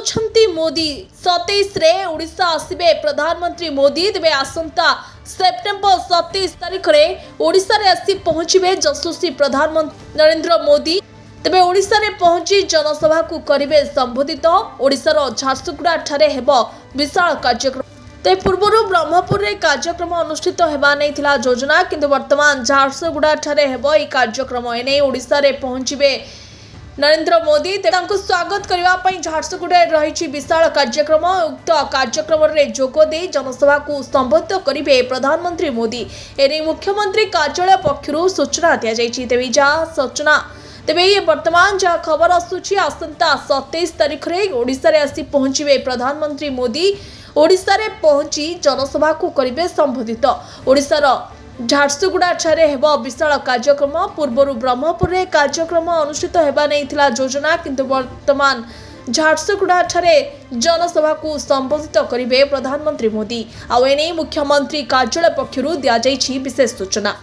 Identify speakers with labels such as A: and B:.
A: आसुछंती मोदी 27 रे ओडिशा आसिबे प्रधानमंत्री मोदी तेबे आसंता सेप्टेम्बर 27 तारिख रे ओडिशा रे आसी पहुंचबे यशस्वी प्रधानमंत्री नरेंद्र मोदी तेबे ओडिशा रे पहुंची जनसभा को करिवे संबोधित। ओडिशा रो झारसुगुड़ा ठारे हेबो विशाल कार्यक्रम। ते पूर्वरु ब्रह्मपुर रे कार्यक्रम अनुष्ठित हेबा नै थिला योजना, किंतु वर्तमान झारसुगुड़ा ठारे हेबो ई कार्यक्रम। एने ओडिशा रे पहुंचबे नरेंद्र मोदी तांको स्वागत करबा पई झारसुगुड़ा रही विशाल कार्यक्रम। उक्त कार्यक्रम रे जोग दे जनसभा को संबोधित करिवे प्रधानमंत्री मोदी। एने मुख्यमंत्री कार्यालय पक्षरु सूचना दिया जायछि। तेबे ये वर्तमान जहाँ खबर आसुछि आसंता 27 तारिख रे ओडिशा रे आसी पहुंचबे प्रधानमंत्री मोदी। ओडिशा रे पहुंची जनसभा को करिवे संबोधित। ओडिशार झारसुगुड़ा ठारे हेबो विशाल कार्यक्रम। पूर्वरु ब्रह्मपुर रे कार्यक्रम अनुष्ठित हेबा नै थिला योजना, किंतु वर्तमान झारसुगुड़ा ठारे जनसभा को संबोधित करिवे प्रधानमंत्री मोदी। आ एने मुख्यमंत्री कार्यालय पक्षरु दिया जायछि विशेष सूचना।